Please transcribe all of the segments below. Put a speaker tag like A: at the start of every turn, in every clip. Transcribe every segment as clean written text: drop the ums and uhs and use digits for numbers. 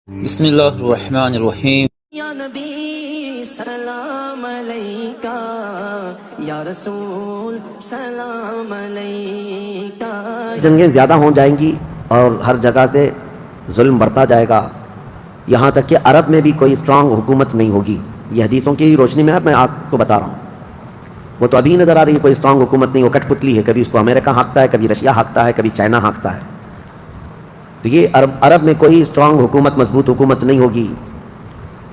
A: بسم اللہ الرحمن الرحیم۔
B: یا نبی سلام علیکہ، یا رسول سلام علیکہ۔
C: جنگیں زیادہ ہو جائیں گی اور ہر جگہ سے ظلم بڑھتا جائے گا، یہاں تک کہ عرب میں بھی کوئی اسٹرانگ حکومت نہیں ہوگی۔ یہ حدیثوں کی روشنی میں میں آپ کو بتا رہا ہوں، وہ تو ابھی نظر آ رہی ہے کوئی اسٹرانگ حکومت نہیں، وہ کٹ پتلی ہے، کبھی اس کو امریکہ ہانکتا ہے، کبھی رشیا ہانکتا ہے، کبھی چائنا ہانکتا ہے۔ تو یہ عرب میں کوئی اسٹرانگ حکومت، مضبوط حکومت نہیں ہوگی،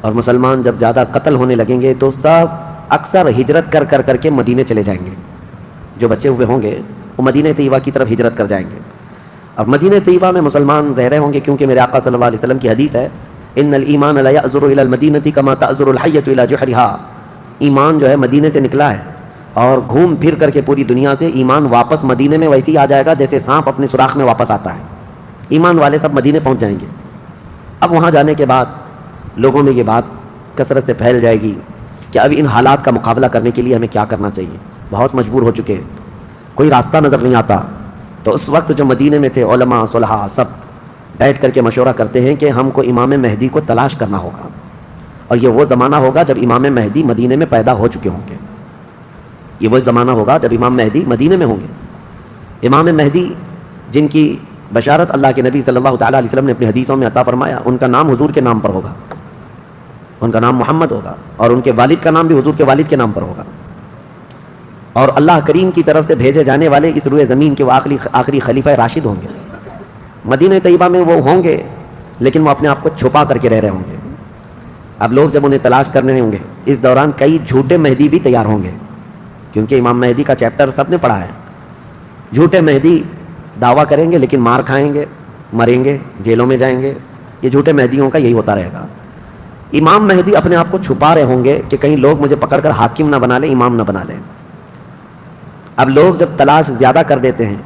C: اور مسلمان جب زیادہ قتل ہونے لگیں گے تو سب اکثر ہجرت کر کر کے مدینے چلے جائیں گے۔ جو بچے ہوئے ہوں گے وہ مدینہ طیبہ کی طرف ہجرت کر جائیں گے۔ اب مدینہ طیبہ میں مسلمان رہ رہے ہوں گے، کیونکہ میرے آقا صلی اللہ علیہ وسلم کی حدیث ہے، ان الایمان لا یعذر الی المدینہ کما تعذر الحیۃ الی جحرها۔ ایمان جو ہے مدینے سے نکلا ہے اور گھوم پھر کر کے پوری دنیا سے ایمان واپس مدینے میں ویسے ہی آ جائے گا جیسے سانپ اپنے سوراخ میں واپس آتا ہے۔ ایمان والے سب مدینے پہنچ جائیں گے۔ اب وہاں جانے کے بعد لوگوں میں یہ بات کثرت سے پھیل جائے گی کہ اب ان حالات کا مقابلہ کرنے کے لیے ہمیں کیا کرنا چاہیے، بہت مجبور ہو چکے ہیں، کوئی راستہ نظر نہیں آتا۔ تو اس وقت جو مدینے میں تھے علماء صلحاء سب بیٹھ کر کے مشورہ کرتے ہیں کہ ہم کو امام مہدی کو تلاش کرنا ہوگا، اور یہ وہ زمانہ ہوگا جب امام مہدی مدینے میں پیدا ہو چکے ہوں گے۔ یہ وہ زمانہ ہوگا جب امام مہدی مدینے میں ہوں گے۔ امام مہدی جن کی بشارت اللہ کے نبی صلی اللہ تعالیٰ علیہ وسلم نے اپنی حدیثوں میں عطا فرمایا، ان کا نام حضور کے نام پر ہوگا، ان کا نام محمد ہوگا، اور ان کے والد کا نام بھی حضور کے والد کے نام پر ہوگا، اور اللہ کریم کی طرف سے بھیجے جانے والے اس روئے زمین کے وہ آخری خلیفہ راشد ہوں گے۔ مدینہ طیبہ میں وہ ہوں گے، لیکن وہ اپنے آپ کو چھپا کر کے رہ رہے ہوں گے۔ اب لوگ جب انہیں تلاش کرنے ہوں گے، اس دوران کئی جھوٹے مہدی بھی تیار ہوں گے، کیونکہ امام مہدی کا چیپٹر سب نے پڑھا ہے۔ جھوٹے مہدی دعویٰ کریں گے لیکن مار کھائیں گے، مریں گے، جیلوں میں جائیں گے۔ یہ جھوٹے مہدیوں کا یہی ہوتا رہے گا۔ امام مہدی اپنے آپ کو چھپا رہے ہوں گے کہ کہیں لوگ مجھے پکڑ کر حاکم نہ بنا لیں، امام نہ بنا لیں۔ اب لوگ جب تلاش زیادہ کر دیتے ہیں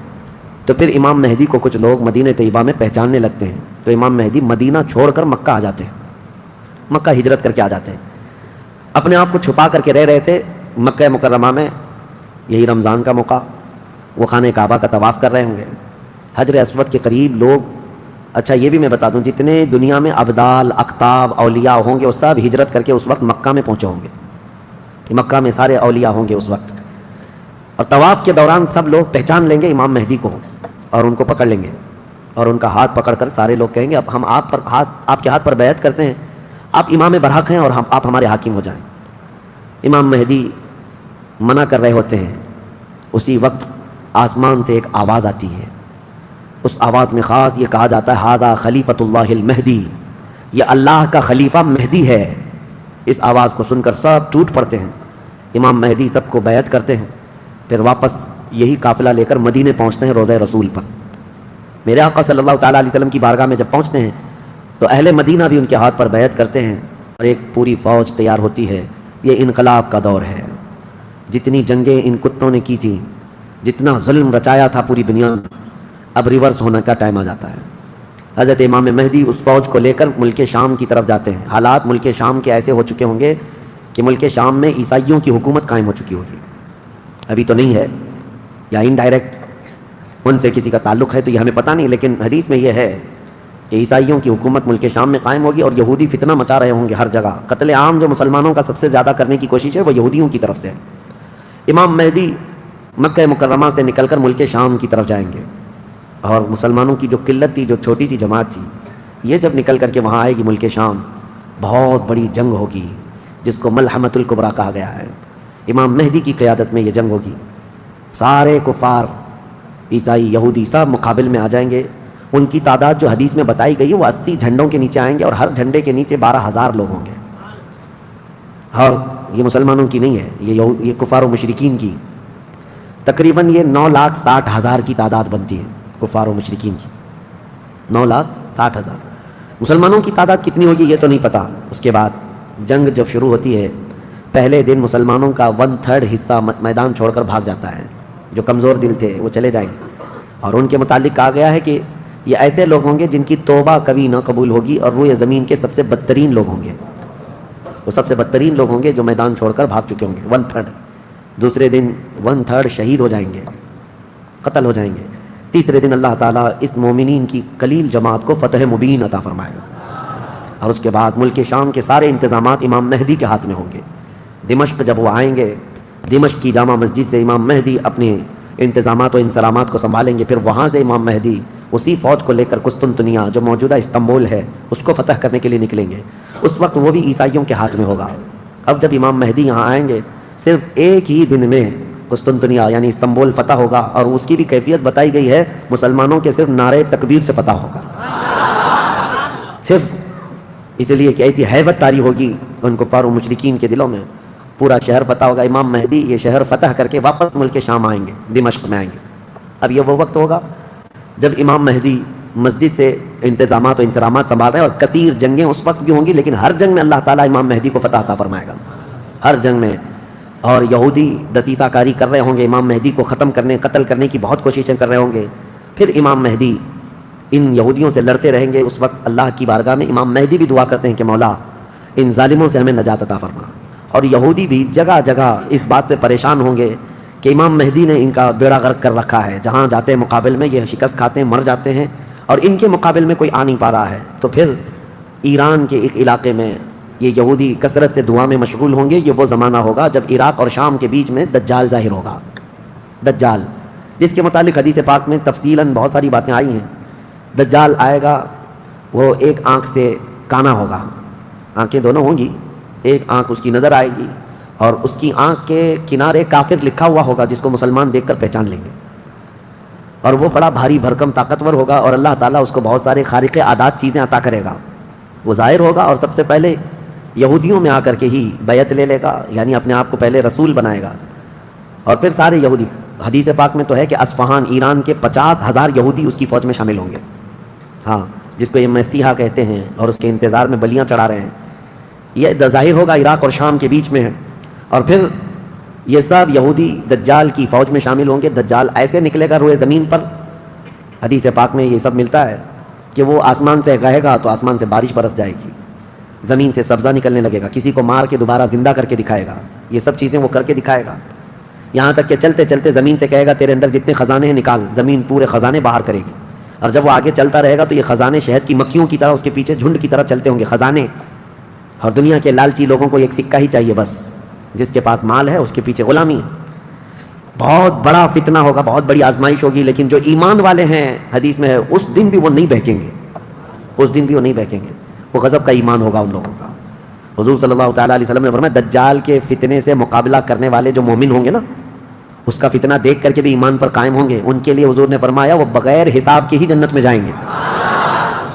C: تو پھر امام مہدی کو کچھ لوگ مدینہ طیبہ میں پہچاننے لگتے ہیں، تو امام مہدی مدینہ چھوڑ کر مکہ آ جاتے ہیں، مکہ ہجرت کر کے آ جاتے ہیں۔ اپنے آپ کو چھپا کر کے رہ رہے تھے مکہ مکرمہ میں، یہی رمضان کا موقع، وہ خانہ کعبہ کا طواف کر رہے ہوں گے، حجر اسود کے قریب لوگ۔ اچھا یہ بھی میں بتا دوں، جتنے دنیا میں ابدال، اقطاب، اولیاء ہوں گے وہ سب ہجرت کر کے اس وقت مکہ میں پہنچے ہوں گے۔ مکہ میں سارے اولیاء ہوں گے اس وقت، اور طواف کے دوران سب لوگ پہچان لیں گے امام مہدی کو اور ان کو پکڑ لیں گے، اور ان کا ہاتھ پکڑ کر سارے لوگ کہیں گے اب ہم آپ کے ہاتھ پر بیعت کرتے ہیں، آپ امام برحق ہیں اور آپ ہمارے حاکم ہو جائیں۔ امام مہدی منع کر رہے ہوتے ہیں، اسی وقت آسمان سے ایک آواز آتی ہے۔ اس آواز میں خاص یہ کہا جاتا ہے ہذا خلیفۃ اللہ المہدی، یہ اللہ کا خلیفہ مہدی ہے۔ اس آواز کو سن کر سب ٹوٹ پڑتے ہیں، امام مہدی سب کو بیعت کرتے ہیں، پھر واپس یہی قافلہ لے کر مدینے پہنچتے ہیں روضہ رسول پر۔ میرے آقا صلی اللہ تعالیٰ علیہ وسلم کی بارگاہ میں جب پہنچتے ہیں تو اہل مدینہ بھی ان کے ہاتھ پر بیعت کرتے ہیں، اور ایک پوری فوج تیار ہوتی ہے۔ یہ انقلاب کا دور ہے، جتنی جنگیں ان کتوں نے کی تھیں، جتنا ظلم رچایا تھا پوری دنیا میں، اب ریورس ہونے کا ٹائم آ جاتا ہے۔ حضرت امام مہدی اس فوج کو لے کر ملک شام کی طرف جاتے ہیں۔ حالات ملک شام کے ایسے ہو چکے ہوں گے کہ ملک شام میں عیسائیوں کی حکومت قائم ہو چکی ہوگی، ابھی تو نہیں ہے، یا انڈائریکٹ ان سے کسی کا تعلق ہے تو یہ ہمیں پتہ نہیں، لیکن حدیث میں یہ ہے کہ عیسائیوں کی حکومت ملک شام میں قائم ہوگی، اور یہودی فتنہ مچا رہے ہوں گے ہر جگہ۔ قتل عام جو مسلمانوں کا سب سے زیادہ کرنے کی کوشش ہے وہ یہودیوں کی طرف سے ہے۔ امام مہدی مکہ مکرمہ سے نکل کر ملک شام کی طرف جائیں گے، اور مسلمانوں کی جو قلت تھی، جو چھوٹی سی جماعت تھی، یہ جب نکل کر کے وہاں آئے گی ملک شام، بہت بڑی جنگ ہوگی جس کو ملحمۃ الکبریٰ کہا گیا ہے۔ امام مہدی کی قیادت میں یہ جنگ ہوگی، سارے کفار، عیسائی، یہودی سب مقابل میں آ جائیں گے۔ ان کی تعداد جو حدیث میں بتائی گئی ہے وہ 80 جھنڈوں کے نیچے آئیں گے، اور ہر جھنڈے کے نیچے 12,000 لوگ ہوں گے، اور یہ مسلمانوں کی نہیں ہے، یہ کفار و مشرکین کی۔ تقریباً یہ 9,60,000 کی تعداد بنتی ہے کفار و مشرکین کی، 9,60,000۔ مسلمانوں کی تعداد کتنی ہوگی یہ تو نہیں پتہ۔ اس کے بعد جنگ جب شروع ہوتی ہے، پہلے دن مسلمانوں کا 1/3 حصہ میدان چھوڑ کر بھاگ جاتا ہے، جو کمزور دل تھے وہ چلے جائیں گے، اور ان کے متعلق کہا گیا ہے کہ یہ ایسے لوگ ہوں گے جن کی توبہ کبھی نہ قبول ہوگی، اور روئے زمین کے سب سے بدترین لوگ ہوں گے، وہ سب سے بدترین لوگ ہوں گے جو میدان چھوڑ کر بھاگ چکے ہوں گے 1/3۔ دوسرے دن 1/3 شہید ہو جائیں گے، قتل ہو جائیں گے۔ تیسرے دن اللہ تعالیٰ اس مومنین کی قلیل جماعت کو فتح مبین عطا فرمائے گا۔ اور اس کے بعد ملک شام کے سارے انتظامات امام مہدی کے ہاتھ میں ہوں گے. دمشق جب وہ آئیں گے، دمشق کی جامع مسجد سے امام مہدی اپنے انتظامات و انصرامات کو سنبھالیں گے. پھر وہاں سے امام مہدی اسی فوج کو لے کر قسطنطنیہ جو موجودہ استنبول ہے اس کو فتح کرنے کے لیے نکلیں گے. اس وقت وہ بھی عیسائیوں کے ہاتھ میں ہوگا. اب جب امام مہدی یہاں آئیں گے صرف ایک ہی دن میں قسطنطنیہ یعنی استنبول فتح ہوگا، اور اس کی بھی کیفیت بتائی گئی ہے، مسلمانوں کے صرف نعرے تکبیر سے فتح ہوگا. صرف اس لیے کہ ایسی ہیبت طاری ہوگی ان کفار و مشرکین کے دلوں میں. پورا شہر فتح ہوگا. امام مہدی یہ شہر فتح کر کے واپس ملک شام آئیں گے، دمشق میں آئیں گے. اب یہ وہ وقت ہوگا جب امام مہدی مسجد سے انتظامات و انصرامات سنبھال رہے ہیں، اور کثیر جنگیں اس وقت بھی ہوں گی، لیکن ہر جنگ میں اللہ تعالیٰ امام مہدی کو فتح عطا فرمائے گا، ہر جنگ میں. اور یہودی دسیسہ کاری کر رہے ہوں گے، امام مہدی کو ختم کرنے قتل کرنے کی بہت کوششیں کر رہے ہوں گے. پھر امام مہدی ان یہودیوں سے لڑتے رہیں گے. اس وقت اللہ کی بارگاہ میں امام مہدی بھی دعا کرتے ہیں کہ مولا ان ظالموں سے ہمیں نجات عطا فرما. اور یہودی بھی جگہ جگہ اس بات سے پریشان ہوں گے کہ امام مہدی نے ان کا بیڑا غرق کر رکھا ہے، جہاں جاتے ہیں مقابل میں یہ شکست کھاتے ہیں، مر جاتے ہیں، اور ان کے مقابل میں کوئی آ نہیں پا رہا ہے. تو پھر ایران کے ایک علاقے میں یہ یہودی کثرت سے دعا میں مشغول ہوں گے. یہ وہ زمانہ ہوگا جب عراق اور شام کے بیچ میں دجال ظاہر ہوگا. دجال جس کے متعلق حدیث پاک میں تفصیلاً بہت ساری باتیں آئی ہیں. دجال آئے گا، وہ ایک آنکھ سے کانا ہوگا، آنکھیں دونوں ہوں گی، ایک آنکھ اس کی نظر آئے گی، اور اس کی آنکھ کے کنارے کافر لکھا ہوا ہوگا جس کو مسلمان دیکھ کر پہچان لیں گے. اور وہ بڑا بھاری بھرکم طاقتور ہوگا، اور اللہ تعالیٰ اس کو بہت سارے خارق عادات چیزیں عطا کرے گا. وہ ظاہر ہوگا اور سب سے پہلے یہودیوں میں آ کر کے ہی بیعت لے لے گا، یعنی اپنے آپ کو پہلے رسول بنائے گا. اور پھر سارے یہودی، حدیث پاک میں تو ہے کہ اصفہان ایران کے 50,000 یہودی اس کی فوج میں شامل ہوں گے. ہاں، جس کو یہ مسیحا کہتے ہیں اور اس کے انتظار میں بلیاں چڑھا رہے ہیں. یہ ظاہر ہوگا عراق اور شام کے بیچ میں ہے. اور پھر یہ سب یہودی دجال کی فوج میں شامل ہوں گے. دجال ایسے نکلے گا روئے زمین پر، حدیث پاک میں یہ سب ملتا ہے کہ وہ آسمان سے کہے گا تو آسمان سے بارش برس جائے گی، زمین سے سبزہ نکلنے لگے گا، کسی کو مار کے دوبارہ زندہ کر کے دکھائے گا. یہ سب چیزیں وہ کر کے دکھائے گا. یہاں تک کہ چلتے چلتے زمین سے کہے گا تیرے اندر جتنے خزانے ہیں نکال. زمین پورے خزانے باہر کرے گی. اور جب وہ آگے چلتا رہے گا تو یہ خزانے شہد کی مکھیوں کی طرح اس کے پیچھے جھنڈ کی طرح چلتے ہوں گے خزانے. اور دنیا کے لالچی لوگوں کو ایک سکہ ہی چاہیے بس، جس کے پاس مال ہے اس کے پیچھے غلامی ہے. بہت بڑا فتنہ ہوگا، بہت بڑی آزمائش ہوگی. لیکن جو ایمان والے ہیں حدیث میں ہے اس دن بھی وہ نہیں بہکیں گے، اس دن بھی وہ نہیں بہکیں گے. وہ غضب کا ایمان ہوگا ان لوگوں کا. حضور صلی اللہ تعالیٰ علیہ وسلم نے فرمایا دجال کے فتنے سے مقابلہ کرنے والے جو مومن ہوں گے نا، اس کا فتنہ دیکھ کر کے بھی ایمان پر قائم ہوں گے، ان کے لیے حضور نے فرمایا وہ بغیر حساب کے ہی جنت میں جائیں گے.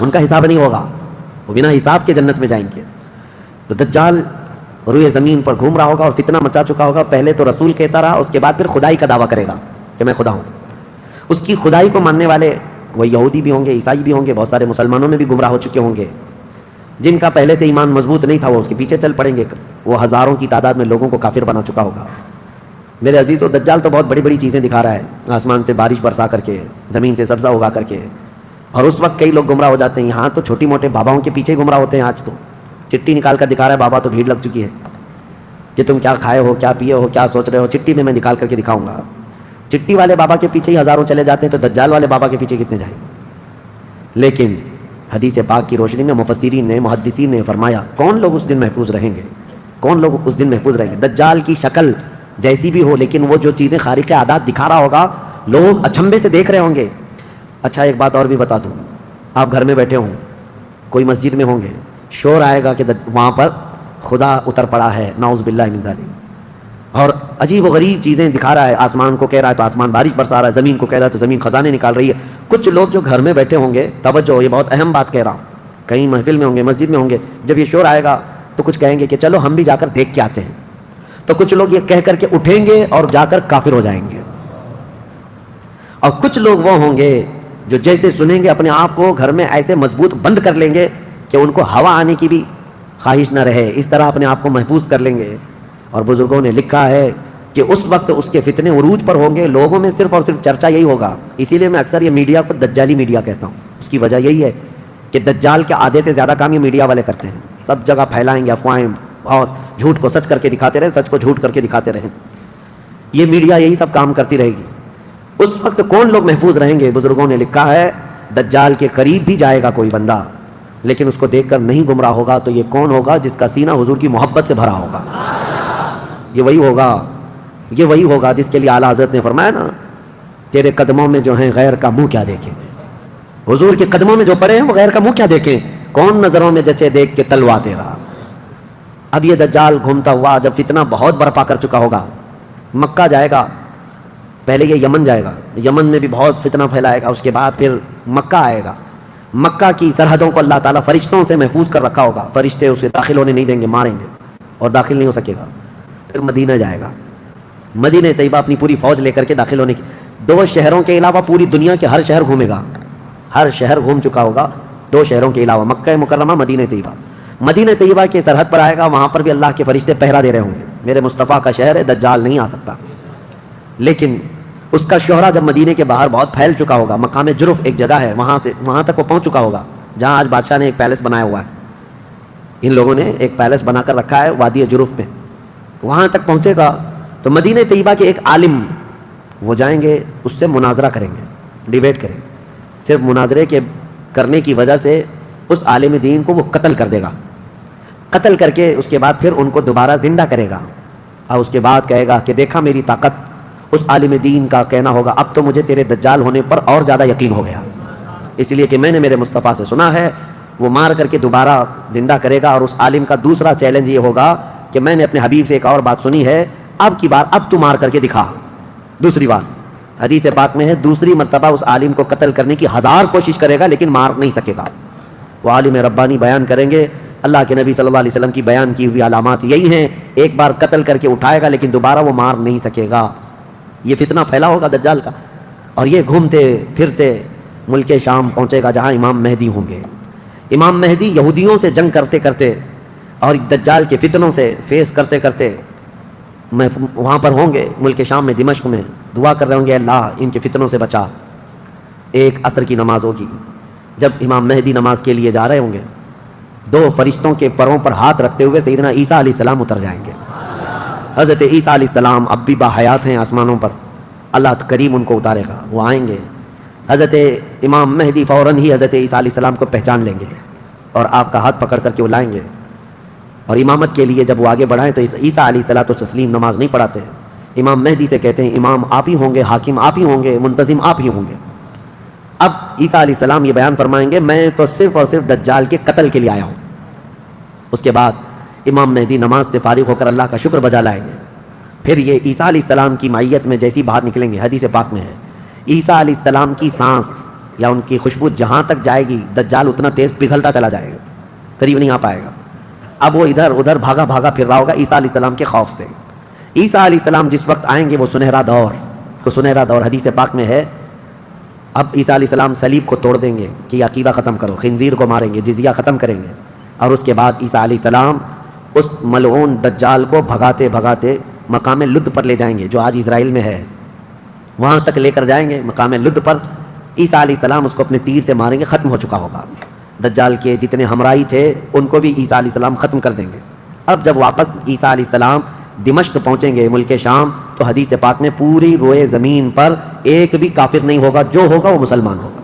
C: ان کا حساب نہیں ہوگا، وہ بنا حساب کے جنت میں جائیں گے. تو دجال روئے زمین پر گھوم رہا ہوگا اور فتنہ مچا چکا ہوگا. پہلے تو رسول کہتا رہا، اس کے بعد پھر خدائی کا دعویٰ کرے گا کہ میں خدا ہوں. اس کی خدائی کو ماننے والے وہ یہودی بھی ہوں گے، عیسائی بھی ہوں گے، بہت سارے مسلمانوں میں بھی گمراہ ہو چکے ہوں گے. جن کا پہلے سے ایمان مضبوط نہیں تھا وہ اس کے پیچھے چل پڑیں گے. وہ ہزاروں کی تعداد میں لوگوں کو کافر بنا چکا ہوگا. میرے عزیزو، دجال تو بہت بڑی بڑی چیزیں دکھا رہا ہے، آسمان سے بارش برسا کر کے، زمین سے سبزہ اگا کر کے. اور اس وقت کئی لوگ گمراہ ہو جاتے ہیں. یہاں تو چھوٹی موٹے باباؤں کے پیچھے گمراہ ہوتے ہیں. آج تو چٹھی نکال کر دکھا رہا ہے بابا، تو بھیڑ لگ چکی ہے کہ تم کیا کھائے ہو، کیا پیے ہو، کیا سوچ رہے ہو، چٹھی میں نکال کر کے دکھاؤں گا. چٹھی والے بابا کے پیچھے ہی ہزاروں چلے جاتے ہیں، تو دجال والے بابا کے پیچھے کتنے جائیں گے؟ لیکن حدیث پاک کی روشنی میں مفسرین نے، محدثین نے فرمایا کون لوگ اس دن محفوظ رہیں گے، کون لوگ اس دن محفوظ رہیں گے. دجال کی شکل جیسی بھی ہو، لیکن وہ جو چیزیں خارق عادات دکھا رہا ہوگا لوگ اچنبے سے دیکھ رہے ہوں گے. اچھا ایک بات اور بھی بتا دوں، آپ گھر میں بیٹھے ہوں، کوئی مسجد میں ہوں گے، شور آئے گا کہ وہاں پر خدا اتر پڑا ہے، نعوذ باللہ من ذالک، اور عجیب و غریب چیزیں دکھا رہا ہے. آسمان کو کہہ رہا ہے تو آسمان بارش برسا رہا ہے، زمین کو کہہ رہا ہے تو زمین خزانے نکال رہی ہے. کچھ لوگ جو گھر میں بیٹھے ہوں گے، توجہ یہ بہت اہم بات کہہ رہا ہوں، کہیں محفل میں ہوں گے، مسجد میں ہوں گے، جب یہ شور آئے گا تو کچھ کہیں گے کہ چلو ہم بھی جا کر دیکھ کے آتے ہیں. تو کچھ لوگ یہ کہہ کر کے اٹھیں گے اور جا کر کافر ہو جائیں گے. اور کچھ لوگ وہ ہوں گے جو جیسے سنیں گے اپنے آپ کو گھر میں ایسے مضبوط بند کر لیں گے کہ ان کو ہوا آنے کی بھی خواہش نہ رہے، اس طرح اپنے آپ کو محفوظ کر لیں گے. اور بزرگوں نے لکھا ہے کہ اس وقت اس کے فتنے عروج پر ہوں گے، لوگوں میں صرف اور صرف چرچا یہی ہوگا. اسی لیے میں اکثر یہ میڈیا کو دجالی میڈیا کہتا ہوں. اس کی وجہ یہی ہے کہ دجال کے آدھے سے زیادہ کام یہ میڈیا والے کرتے ہیں. سب جگہ پھیلائیں گے افواہیں، بہت جھوٹ کو سچ کر کے دکھاتے رہے، سچ کو جھوٹ کر کے دکھاتے رہے. یہ میڈیا یہی سب کام کرتی رہے گی. اس وقت کون لوگ محفوظ رہیں گے؟ بزرگوں نے لکھا ہے دجال کے قریب بھی جائے گا کوئی بندہ لیکن اس کو دیکھ کر نہیں گمراہ ہوگا تو یہ کون ہوگا؟ جس کا سینہ حضور کی محبت سے بھرا ہوگا. یہ وہی ہوگا جس کے لیے اعلیٰ حضرت نے فرمایا نا، تیرے قدموں میں جو ہیں غیر کا منہ کیا دیکھیں. حضور کے قدموں میں جو پڑے ہیں وہ غیر کا منہ کیا دیکھیں. کون نظروں میں جچے دیکھ کے تلوا تیرا. اب یہ دجال گھومتا ہوا جب فتنہ بہت برپا کر چکا ہوگا، مکہ جائے گا، پہلے یہ یمن جائے گا، یمن میں بھی بہت فتنہ پھیلائے گا، اس کے بعد پھر مکہ آئے گا. مکہ کی سرحدوں کو اللہ تعالیٰ فرشتوں سے محفوظ کر رکھا ہوگا، فرشتے اسے داخل ہونے نہیں دیں گے، ماریں گے اور داخل نہیں ہو سکے گا. پھر مدینہ جائے گا، مدینہ طیبہ اپنی پوری فوج لے کر کے داخل ہونے کی 2 شہروں کے علاوہ پوری دنیا کے ہر شہر گھومے گا. ہر شہر گھوم چکا ہوگا 2 شہروں کے علاوہ، مکہ مکرمہ، مدینہ طیبہ. مدینہ طیبہ کے سرحد پر آئے گا، وہاں پر بھی اللہ کے فرشتے پہرا دے رہے ہوں گے. میرے مصطفیٰ کا شہر ہے، دجال نہیں آ سکتا. لیکن اس کا شہرہ جب مدینے کے باہر بہت پھیل چکا ہوگا، مقام جرف ایک جگہ ہے، وہاں تک وہ پہنچ چکا ہوگا جہاں آج بادشاہ نے ایک پیلس بنایا ہوا ہے. ان لوگوں نے ایک پیلس بنا کر رکھا ہے وادی جرف میں. وہاں تک پہنچے گا تو مدینہ طیبہ کے ایک عالم وہ جائیں گے، اس سے مناظرہ کریں گے، ڈیبیٹ کریں گے. صرف مناظرے کے کرنے کی وجہ سے اس عالم دین کو وہ قتل کر دے گا. قتل کر کے اس کے بعد پھر ان کو دوبارہ زندہ کرے گا اور اس کے بعد کہے گا کہ دیکھا میری طاقت. اس عالم دین کا کہنا ہوگا اب تو مجھے تیرے دجال ہونے پر اور زیادہ یقین ہو گیا، اس لیے کہ میں نے میرے مصطفیٰ سے سنا ہے. وہ مار کر کے دوبارہ زندہ کرے گا. اور اس عالم کا دوسرا چیلنج یہ ہوگا کہ میں نے اپنے حبیب سے ایک اور بات سنی ہے، اب کی بار اب تو مار کر کے دکھا. دوسری بار حدیث پاک میں ہے دوسری مرتبہ اس عالم کو قتل کرنے کی 1000 کوشش کرے گا لیکن مار نہیں سکے گا. وہ عالم ربانی بیان کریں گے، اللہ کے نبی صلی اللہ علیہ وسلم کی بیان کی ہوئی علامات یہی ہیں، ایک بار قتل کر کے اٹھائے گا لیکن دوبارہ وہ مار نہیں سکے گا. یہ فتنہ پھیلا ہوگا دجال کا. اور یہ گھومتے پھرتے ملک شام پہنچے گا جہاں امام مہدی ہوں گے. امام مہدی یہودیوں سے جنگ کرتے کرتے اور دجال کے فتنوں سے فیس کرتے کرتے وہاں پر ہوں گے ملک شام میں، دمشق میں دعا کر رہے ہوں گے اللہ ان کے فتنوں سے بچا. ایک عصر کی نماز ہوگی، جب امام مہدی نماز کے لیے جا رہے ہوں گے، 2 فرشتوں کے پروں پر ہاتھ رکھتے ہوئے سیدنا عیسیٰ علیہ السلام اتر جائیں گے. حضرت عیسیٰ علیہ السلام اب بھی باحیات ہیں آسمانوں پر، اللہ کریم ان کو اتارے گا، وہ آئیں گے. حضرت امام مہدی فوراً ہی حضرت عیسیٰ علیہ السلام کو پہچان لیں گے اور آپ کا ہاتھ پکڑ کر کے وہ لائیں گے. اور امامت کے لیے جب وہ آگے بڑھائیں تو عیسیٰ علیہ الصلوۃ والتسلیم نماز نہیں پڑھاتے. امام مہدی سے کہتے ہیں امام آپ ہی ہوں گے، حاکم آپ ہی ہوں گے، منتظم آپ ہی ہوں گے. اب عیسیٰ علیہ السلام یہ بیان فرمائیں گے میں تو صرف اور صرف دجال کے قتل کے لیے آیا ہوں. اس کے بعد امام مہدی نماز سے فارغ ہو کر اللہ کا شکر بجا لائیں گے. پھر یہ عیسیٰ علیہ السلام کی معیت میں جیسی باہر نکلیں گے، حدیث پاک میں ہے عیسیٰ علیہ السلام کی سانس یا ان کی خوشبو جہاں تک جائے گی دجال اتنا تیز پگھلتا چلا جائے گا، قریب نہیں آ پائے گا. اب وہ ادھر ادھر بھاگا بھاگا پھر رہا ہوگا عیسیٰ علیہ السلام کے خوف سے. عیسیٰ علیہ السلام جس وقت آئیں گے وہ سنہرا دور حدیث پاک میں ہے. اب عیسیٰ علیہ السلام صلیب کو توڑ دیں گے کہ یہ عقیدہ ختم کرو، خنزیر کو ماریں گے، جزیہ ختم کریں گے. اور اس کے بعد عیسیٰ علیہ السلام اس ملعون دجال کو بھگاتے بھگاتے مقام لد پر لے جائیں گے جو آج اسرائیل میں ہے، وہاں تک لے کر جائیں گے. مقام لد پر عیسیٰ علیہ السلام اس کو اپنے تیر سے ماریں گے، ختم ہو چکا ہوگا. دجال کے جتنے ہمراہی تھے ان کو بھی عیسیٰ علیہ السلام ختم کر دیں گے. اب جب واپس عیسیٰ علیہ السلام دمشق پہنچیں گے ملک شام تو حدیث پاک میں پوری روئے زمین پر ایک بھی کافر نہیں ہوگا، جو ہوگا وہ مسلمان ہوگا.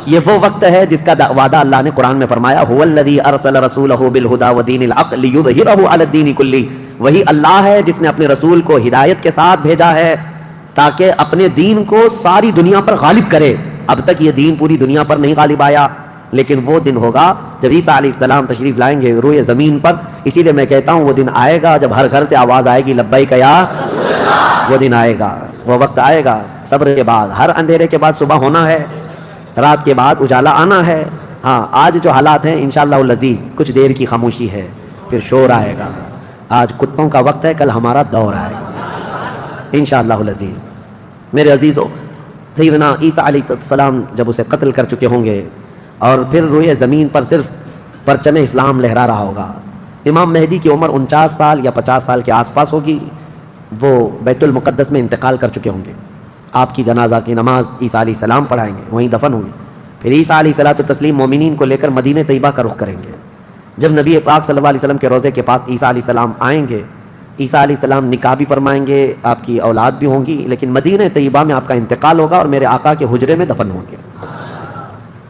C: یہ وہ وقت ہے جس کا وعدہ اللہ نے قرآن میں فرمایا هو الذی ارسل رسولہ بالہدی ودین الحق لیظہرہ علی الدین کلہ. وہی اللہ ہے جس نے اپنے رسول کو ہدایت کے ساتھ بھیجا ہے تاکہ اپنے دین کو ساری دنیا پر غالب کرے. اب تک یہ دین پوری دنیا پر نہیں غالب آیا، لیکن وہ دن ہوگا جب عیسیٰ علیہ السلام تشریف لائیں گے روئے زمین پر. اسی لیے میں کہتا ہوں وہ دن آئے گا جب ہر گھر سے آواز آئے گی لبیک یا رسول اللہ. وہ دن آئے گا، وہ وقت آئے گا. صبر کے بعد، ہر اندھیرے کے بعد صبح ہونا ہے، رات کے بعد اجالا آنا ہے. ہاں آج جو حالات ہیں انشاءاللہ العزیز کچھ دیر کی خاموشی ہے، پھر شور آئے گا. آج کتوں کا وقت ہے، کل ہمارا دور آئے گا انشاءاللہ العزیز. میرے عزیزو، سیدنا عیسیٰ علیہ السلام جب اسے قتل کر چکے ہوں گے اور پھر روئے زمین پر صرف پرچم اسلام لہرا رہا ہوگا. امام مہدی کی عمر 49 سال یا 50 سال کے آس پاس ہوگی. وہ بیت المقدس میں انتقال کر چکے ہوں گے. آپ کی جنازہ کی نماز عیسیٰ علیہ السلام پڑھائیں گے، وہیں دفن ہوں گے. پھر عیسیٰ علیہ الصلوۃ والتسلیم مومنین کو لے کر مدینہ طیبہ کا رخ کریں گے. جب نبی پاک صلی اللہ علیہ وسلم کے روضے کے پاس عیسیٰ علیہ السلام آئیں گے، عیسیٰ علیہ السلام نکاح بھی فرمائیں گے، آپ کی اولاد بھی ہوں گی، لیکن مدینہ طیبہ میں آپ کا انتقال ہوگا اور میرے آقا کے حجرے میں دفن ہوں گے.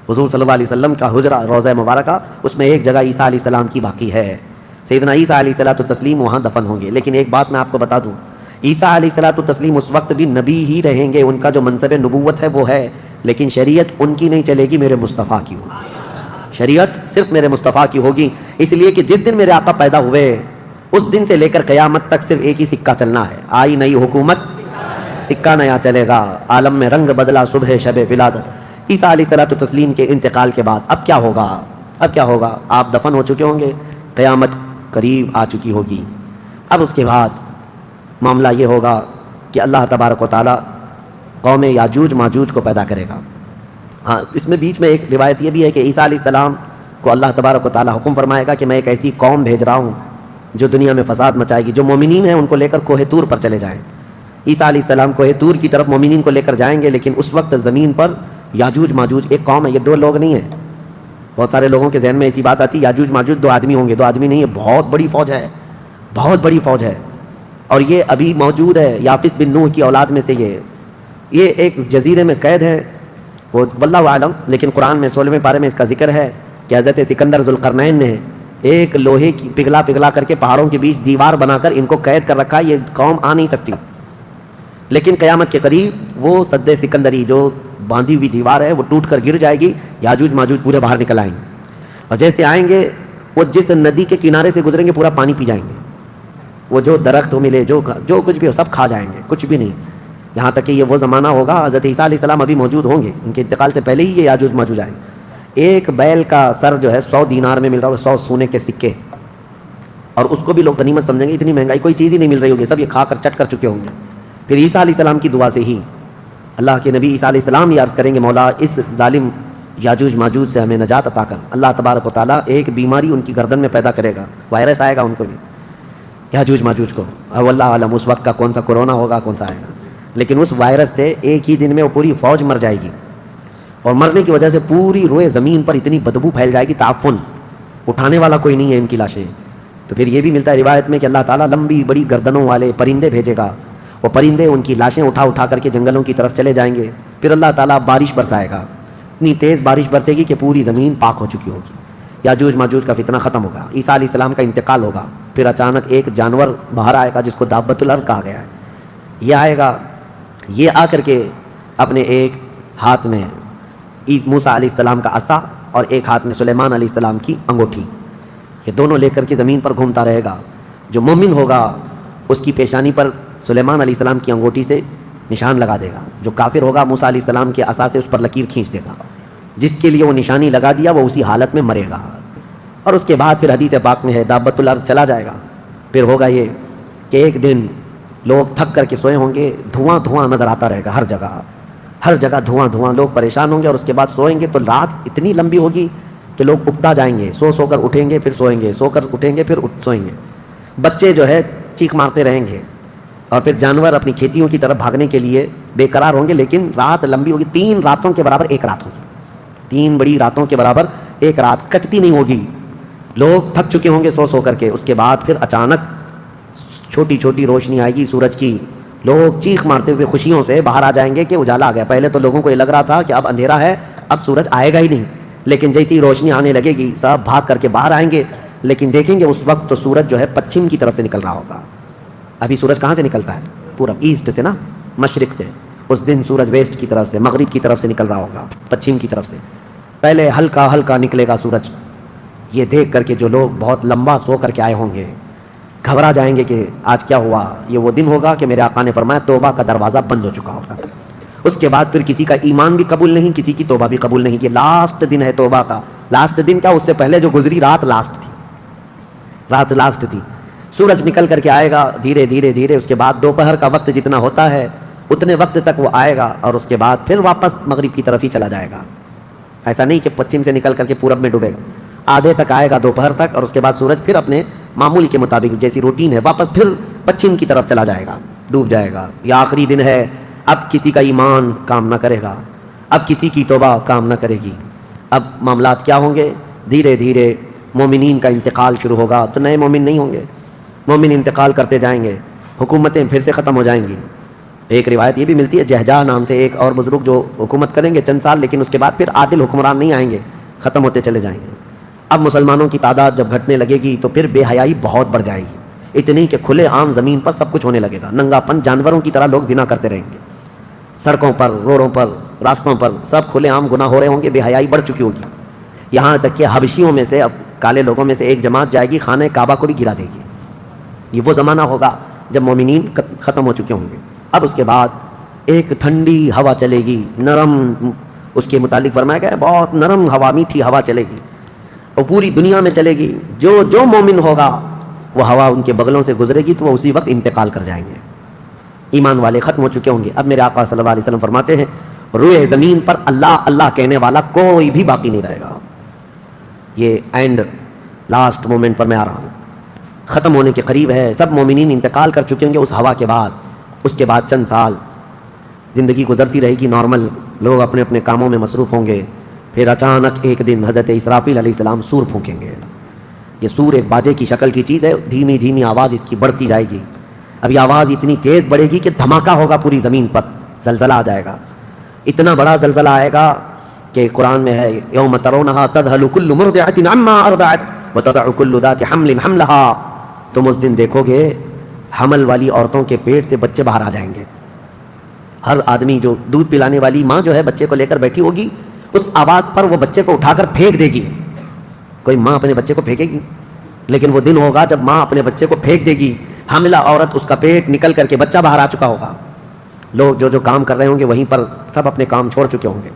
C: حضور صلی اللہ علیہ وسلم کا حجرہ روضہ مبارکہ، اس میں ایک جگہ عیسیٰ علیہ السلام کی باقی ہے، سیدنا عیسیٰ علیہ الصلوۃ والتسلیم وہاں دفن ہوں گے۔ لیکن ایک بات میں آپ کو بتا دوں، عیسیٰ علیہ الصلوۃ والتسلیم اس وقت بھی نبی ہی رہیں گے، ان کا جو منصب نبوت ہے وہ ہے، لیکن شریعت ان کی نہیں چلے گی، میرے مصطفیٰ کی ہوگی، شریعت صرف میرے مصطفیٰ کی ہوگی۔ اس لیے کہ جس دن میرے آقا پیدا ہوئے اس دن سے لے کر قیامت تک صرف ایک ہی سکہ چلنا ہے، آئی نئی حکومت سکہ نیا چلے گا، عالم میں رنگ بدلا صبح شب ولادت۔ عیسیٰ علیہ الصلوۃ والتسلیم کے انتقال کے بعد اب کیا ہوگا؟ اب کیا ہوگا؟ آپ دفن ہو چکے ہوں گے، قیامت قریب آ چکی ہوگی۔ اب اس کے بعد معاملہ یہ ہوگا کہ اللہ تبارک و تعالیٰ قوم یاجوج ماجوج کو پیدا کرے گا۔ ہاں، اس میں بیچ میں ایک روایت یہ بھی ہے کہ عیسیٰ علیہ السلام کو اللہ تبارک و تعالیٰ حکم فرمائے گا کہ میں ایک ایسی قوم بھیج رہا ہوں جو دنیا میں فساد مچائے گی، جو مومنین ہیں ان کو لے کر کوہ طور پر چلے جائیں۔ عیسیٰ علیہ السلام کوہ طور کی طرف مومنین کو لے کر جائیں گے، لیکن اس وقت زمین پر یاجوج ماجوج ایک قوم ہے، یہ دو لوگ نہیں ہیں۔ بہت سارے لوگوں کے ذہن میں ایسی بات آتی ہے یاجوج ماجوج دو آدمی ہوں گے، دو آدمی نہیں ہے، بہت بڑی فوج ہے، بہت بڑی فوج ہے، اور یہ ابھی موجود ہے یافس بن نوح کی اولاد میں سے۔ یہ ایک جزیرے میں قید ہے، وہ واللہ عالم، لیکن قرآن میں 16ویں پارے میں اس کا ذکر ہے کہ حضرت سکندر ذوالقرنین نے ایک لوہے کی پگھلا کر کے پہاڑوں کے بیچ دیوار بنا کر ان کو قید کر رکھا، یہ قوم آ نہیں سکتی۔ لیکن قیامت کے قریب وہ سد سکندری جو باندھی ہوئی دیوار ہے وہ ٹوٹ کر گر جائے گی، یاجوج ماجوج پورے باہر نکل آئیں گے، اور جیسے آئیں گے وہ جس ندی کے کنارے سے گزریں گے پورا پانی پی جائیں گے، وہ جو درخت ہو ملے جو کچھ بھی ہو سب کھا جائیں گے، کچھ بھی نہیں، یہاں تک کہ یہ وہ زمانہ ہوگا حضرت عیسیٰ علیہ السلام ابھی موجود ہوں گے، ان کے انتقال سے پہلے ہی یہ یاجوج ماجوج آئیں۔ ایک بیل کا سر جو ہے 100 دینار میں مل رہا ہوگا، 100 سونے کے سکے، اور اس کو بھی لوگ غنیمت سمجھیں گے، اتنی مہنگائی کوئی چیز ہی نہیں مل رہی ہوگی، سب یہ کھا کر چٹ کر چکے ہوں گے۔ پھر عیسیٰ علیہ السلام کی دعا سے ہی اللہ کے نبی عیسیٰ علیہ السلام یہ عرض کریں گے مولا اس ظالم یاجوج ماجوج سے ہمیں نجات عطا کر۔ اللہ تبارک و تعالیٰ ایک بیماری ان کی گردن میں پیدا کرے گا، وائرس آئے گا ان کو بھی، یاجوج ماجوج کو، واللہ عالم اس وقت کا کون سا کورونا ہوگا کون سا آئے گا، لیکن اس وائرس سے ایک ہی دن میں وہ پوری فوج مر جائے گی، اور مرنے کی وجہ سے پوری روئے زمین پر اتنی بدبو پھیل جائے گی، تعفن، اٹھانے والا کوئی نہیں ہے ان کی لاشیں۔ تو پھر یہ بھی ملتا ہے روایت میں کہ اللہ تعالیٰ لمبی بڑی گردنوں والے پرندے بھیجے گا، وہ پرندے ان کی لاشیں اٹھا کر کے جنگلوں کی طرف چلے جائیں گے، پھر اللہ تعالیٰ بارش برسائے گا، اتنی تیز بارش برسے گی کہ پوری زمین پاک ہو چکی ہوگی، یاجوج ماجوج کا فتنہ ختم ہوگا، عیسیٰ علیہ السلام کا انتقال ہوگا، پھر اچانک ایک جانور باہر آئے گا جس کو دابۃ الارض کہا گیا ہے، یہ آئے گا، یہ آ کر کے اپنے ایک ہاتھ میں موسیٰ علیہ السلام کا عصا اور ایک ہاتھ میں سلیمان علیہ السلام کی انگوٹھی، یہ دونوں لے کر کے زمین پر گھومتا رہے گا۔ جو مومن ہوگا اس کی پیشانی پر سلیمان علیہ السلام کی انگوٹھی سے نشان لگا دے گا، جو کافر ہوگا موسیٰ علیہ السلام کے عصا سے اس پر لکیر کھینچ دے گا، جس کے لیے وہ نشانی لگا دیا وہ اسی حالت میں مرے گا۔ اور اس کے بعد پھر حدیث پاک میں ہے دابۃ الارض چلا جائے گا، پھر ہوگا یہ کہ ایک دن لوگ تھک کر کے سوئے ہوں گے، دھواں دھواں نظر آتا رہے گا، ہر جگہ دھواں دھواں، لوگ پریشان ہوں گے، اور اس کے بعد سوئیں گے تو رات اتنی لمبی ہوگی کہ لوگ اکتا جائیں گے، سو کر اٹھیں گے پھر سوئیں گے، سو کر اٹھیں گے پھر سوئیں گے، بچے جو ہے چیخ مارتے رہیں گے، اور پھر جانور اپنی کھیتیوں کی طرف بھاگنے کے لیے بے قرار ہوں گے، لیکن رات لمبی ہوگی، 3 راتوں کے برابر ایک رات ہوگی، 3 بڑی راتوں کے برابر ایک رات کٹتی نہیں ہوگی، لوگ تھک چکے ہوں گے سو کر کے، اس کے بعد پھر اچانک چھوٹی چھوٹی روشنی آئے گی سورج کی، لوگ چیخ مارتے ہوئے خوشیوں سے باہر آ جائیں گے کہ اجالا آ گیا۔ پہلے تو لوگوں کو یہ لگ رہا تھا کہ اب اندھیرا ہے، اب سورج آئے گا ہی نہیں، لیکن جیسی روشنی آنے لگے گی سب بھاگ کر کے باہر آئیں گے، لیکن دیکھیں گے اس وقت تو سورج جو ہے پچھم کی طرف سے نکل رہا ہوگا۔ ابھی سورج کہاں سے نکلتا ہے؟ پورا ایسٹ سے نا، مشرق سے، اس دن سورج ویسٹ کی طرف سے، مغرب کی طرف سے نکل رہا ہوگا، پچھم کی طرف سے، پہلے ہلکا ہلکا نکلے گا سورج۔ یہ دیکھ کر کے جو لوگ بہت لمبا سو کر کے آئے ہوں گے گھبرا جائیں گے کہ آج کیا ہوا، یہ وہ دن ہوگا کہ میرے آقا نے فرمایا توبہ کا دروازہ بند ہو چکا ہوگا۔ اس کے بعد پھر کسی کا ایمان بھی قبول نہیں، کسی کی توبہ بھی قبول نہیں، کہ لاسٹ دن ہے توبہ کا۔ لاسٹ دن کا، اس سے پہلے جو گزری رات لاسٹ تھی، رات لاسٹ تھی۔ سورج نکل کر کے آئے گا دھیرے دھیرے دھیرے، اس کے بعد دوپہر کا وقت جتنا ہوتا ہے اتنے وقت تک وہ آئے گا، اور اس کے بعد پھر واپس مغرب کی طرف ہی چلا جائے گا۔ ایسا نہیں کہ پچھم سے نکل کر کے پورب میں ڈوبے گا، آدھے تک آئے گا دوپہر تک، اور اس کے بعد سورج پھر اپنے معمول کے مطابق جیسی روٹین ہے واپس پھر پچھم کی طرف چلا جائے گا، ڈوب جائے گا۔ یہ آخری دن ہے، اب کسی کا ایمان کام نہ کرے گا، اب کسی کی توبہ کام نہ کرے گی۔ اب معاملات کیا ہوں گے؟ دھیرے دھیرے مومنین کا انتقال شروع ہوگا، تو نئے مومن نہیں ہوں گے، مومن انتقال کرتے جائیں گے، حکومتیں پھر سے ختم ہو جائیں گی، ایک روایت یہ بھی ملتی ہے جہجہ نام سے ایک اور بزرگ جو حکومت کریں گے چند سال، لیکن اس کے بعد پھر عادل حکمران نہیں آئیں گے، ختم ہوتے چلے جائیں گے۔ اب مسلمانوں کی تعداد جب گھٹنے لگے گی تو پھر بے حیائی بہت بڑھ جائے گی، اتنی کہ کھلے عام زمین پر سب کچھ ہونے لگے گا، ننگا پن جانوروں کی طرح لوگ زنا کرتے رہیں گے، سڑکوں پر، روڈوں پر، راستوں پر سب کھلے عام گناہ ہو رہے ہوں گے، بے حیائی بڑھ چکی ہوگی، یہاں تک کہ حبشیوں میں سے، کالے لوگوں میں سے ایک جماعت جائے گی خانہ کعبہ کو بھی گرا دے گی۔ یہ وہ زمانہ ہوگا جب مومنین ختم ہو چکے ہوں گے۔ اب اس کے بعد ایک ٹھنڈی ہوا چلے گی، نرم، اس کے متعلق فرمایا گیا ہے بہت نرم ہوا، میٹھی ہوا چلے گی، اور پوری دنیا میں چلے گی، جو مومن ہوگا وہ ہوا ان کے بغلوں سے گزرے گی تو وہ اسی وقت انتقال کر جائیں گے، ایمان والے ختم ہو چکے ہوں گے۔ اب میرے آقا صلی اللہ علیہ وسلم فرماتے ہیں روئے زمین پر اللہ اللہ کہنے والا کوئی بھی باقی نہیں رہے گا۔ یہ اینڈ لاسٹ مومنٹ پر میں آ رہا ہوں، ختم ہونے کے قریب ہے، سب مومنین انتقال کر چکے ہوں گے اس ہوا کے بعد۔ اس کے بعد چند سال زندگی گزرتی رہے گی نارمل، لوگ اپنے اپنے کاموں میں مصروف ہوں گے، پھر اچانک ایک دن حضرت اسرافیل علیہ السلام سور پھونکیں گے۔ یہ سور ایک باجے کی شکل کی چیز ہے، دھیمی دھیمی آواز اس کی بڑھتی جائے گی، اب یہ آواز اتنی تیز بڑھے گی کہ دھماکہ ہوگا پوری زمین پر، زلزلہ آ جائے گا، اتنا بڑا زلزلہ آئے گا کہ قرآن میں ہے یوم ترونہا تذہل کل مرضعۃ عما ارضعت وتضع کل ذات حمل حملہا، تم اس دن دیکھو گے حمل والی عورتوں کے پیٹ سے بچے باہر آ جائیں گے، ہر آدمی جو دودھ پلانے والی ماں جو ہے بچے کو لے کر بیٹھی ہوگی، اس آواز پر وہ بچے کو اٹھا کر پھینک دے گی۔ کوئی ماں اپنے بچے کو پھینکے گی؟ لیکن وہ دن ہوگا جب ماں اپنے بچے کو پھینک دے گی، حاملہ عورت اس کا پیٹ نکل کر کے بچہ باہر آ چکا ہوگا، لوگ جو کام کر رہے ہوں گے وہیں پر سب اپنے کام چھوڑ چکے ہوں گے،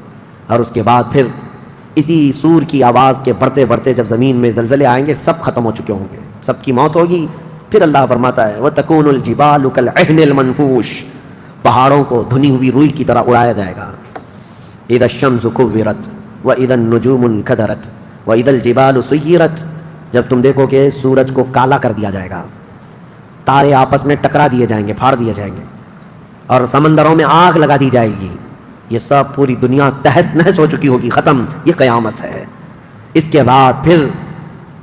C: اور اس کے بعد پھر اسی سور کی آواز کے بڑھتے بڑھتے جب زمین میں زلزلے آئیں گے سب ختم ہو چکے ہوں گے، سب کی موت ہوگی۔ پھر اللہ فرماتا ہے وَتَكُونُ الْجِبَالُ كَالْعِهْنِ الْمَنْفُوشِ، پہاڑوں کو دھنی ہوئی روئی کی طرح اڑایا جائے گا۔ اِذَا الشَّمْسُ كُوِّرَتْ وَإِذَا النُّجُومُ انْكَدَرَتْ وَإِذَا الْجِبَالُ سُيِّرَتْ، جب تم دیکھو کہ سورج کو کالا کر دیا جائے گا، تارے آپس میں ٹکرا دیے جائیں گے، پھاڑ دیے جائیں گے، اور سمندروں میں آگ لگا دی جائے گی، یہ سب پوری دنیا تہس نہس ہو چکی ہوگی، ختم، یہ قیامت ہے۔ اس کے بعد پھر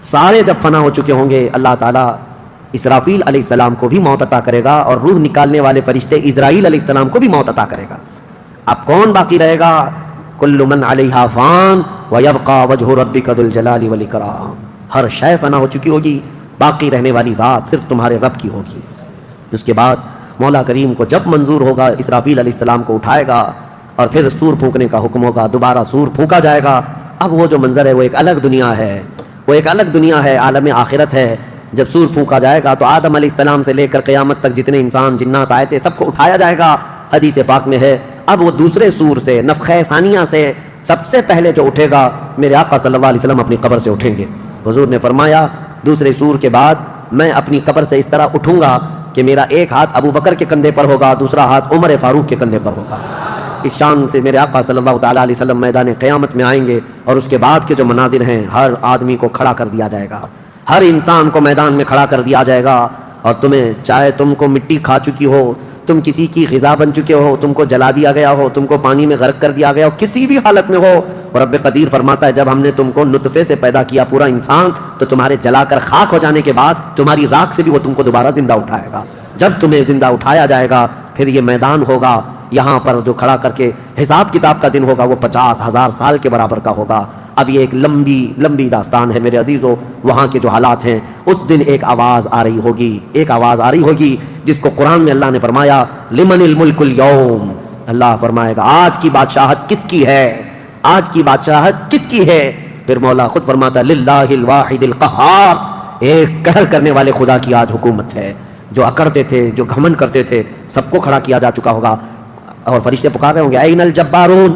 C: سارے جب فنا ہو چکے ہوں گے، اللہ تعالیٰ اسرافیل علیہ السلام کو بھی موت عطا کرے گا، اور روح نکالنے والے فرشتے اسرائیل علیہ السلام کو بھی موت عطا کرے گا۔ اب کون باقی رہے گا؟ کل من علیہا فان ویبقى وجہ ربک ذو الجلال والاکرام، ہر شے فنا ہو چکی ہوگی، باقی رہنے والی ذات صرف تمہارے رب کی ہوگی۔ اس کے بعد مولا کریم کو جب منظور ہوگا اسرافیل علیہ السلام کو اٹھائے گا، اور پھر سور پھونکنے کا حکم ہوگا، دوبارہ سور پھونکا جائے گا۔ اب وہ جو منظر ہے وہ ایک الگ دنیا ہے، وہ ایک الگ دنیا ہے، عالم آخرت ہے۔ جب سور پھونکا جائے گا تو آدم علیہ السلام سے لے کر قیامت تک جتنے انسان جنات آئے تھے سب کو اٹھایا جائے گا، حدیث پاک میں ہے۔ اب وہ دوسرے سور سے، نفخہ ثانیہ سے سب سے پہلے جو اٹھے گا میرے آقا صلی اللہ علیہ وسلم اپنی قبر سے اٹھیں گے۔ حضور نے فرمایا دوسرے سور کے بعد میں اپنی قبر سے اس طرح اٹھوں گا کہ میرا ایک ہاتھ ابو بکر کے کندھے پر ہوگا، دوسرا ہاتھ عمر فاروق کے کندھے پر ہوگا۔ اس شان سے میرے آقا صلی اللہ تعالیٰ علیہ وسلم میدان قیامت میں آئیں گے، اور اس کے بعد کے جو مناظر ہیں ہر آدمی کو کھڑا کر دیا جائے گا، ہر انسان کو میدان میں کھڑا کر دیا جائے گا، اور تمہیں چاہے تم کو مٹی کھا چکی ہو، تم کسی کی غذا بن چکے ہو، تم کو جلا دیا گیا ہو، تم کو پانی میں غرق کر دیا گیا ہو، کسی بھی حالت میں ہو، اور رب قدیر فرماتا ہے جب ہم نے تم کو نطفے سے پیدا کیا پورا انسان، تو تمہارے جلا کر خاک ہو جانے کے بعد تمہاری راکھ سے بھی وہ تم کو دوبارہ زندہ اٹھائے گا۔ جب تمہیں زندہ اٹھایا جائے گا پھر یہ میدان ہوگا، یہاں پر جو کھڑا کر کے حساب کتاب کا دن ہوگا وہ 50,000 سال کے برابر کا ہوگا۔ اب یہ ایک لمبی داستان ہے میرے عزیزو، وہاں کے جو حالات ہیں، اس دن ایک آواز آ رہی ہوگی، ایک آواز آ رہی ہوگی جس کو قرآن میں اللہ نے فرمایا لمن الملک اليوم، اللہ فرمائے گا آج کی بادشاہت کس کی ہے، آج کی بادشاہت کس کی ہے؟ پھر مولا خود فرماتا للہ الواحد القہار، ایک قہر کرنے والے خدا کی آج حکومت ہے۔ جو اکڑتے تھے، جو گھمن کرتے تھے، سب کو کھڑا کیا جا چکا ہوگا، اور فرشتے پکار رہے ہوں گے این الجبارون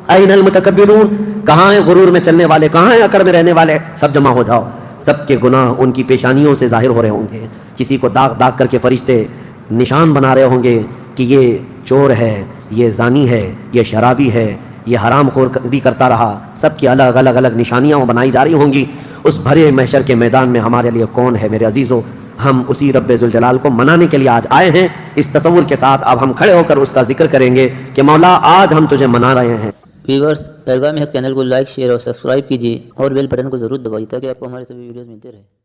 C: این المتکبرون، کہاں ہیں غرور میں چلنے والے، کہاں ہیں اکڑ میں رہنے والے، سب جمع ہو جاؤ۔ سب کے گناہ ان کی پیشانیوں سے ظاہر ہو رہے ہوں گے، کسی کو داغ داغ کر کے فرشتے نشان بنا رہے ہوں گے کہ یہ چور ہے، یہ زانی ہے، یہ شرابی ہے، یہ حرام خور بھی کرتا رہا، سب کی الگ الگ نشانیاں بنائی جا رہی ہوں گی۔ اس بھرے محشر کے میدان میں ہمارے لیے کون ہے میرے عزیزو؟ ہم اسی رب ذوالجلال کو منانے کے لیے آج آئے ہیں۔ اس تصور کے ساتھ اب ہم کھڑے ہو کر اس کا ذکر کریں گے کہ مولا آج ہم تجھے منا رہے ہیں۔
A: ویورز، پیغام حق چینل کو لائک، شیئر اور سبسکرائب کیجیے، اور بیل بٹن کو ضرور دبائیے تاکہ آپ کو ہمارے سبھی ویڈیوز ملتے رہیں۔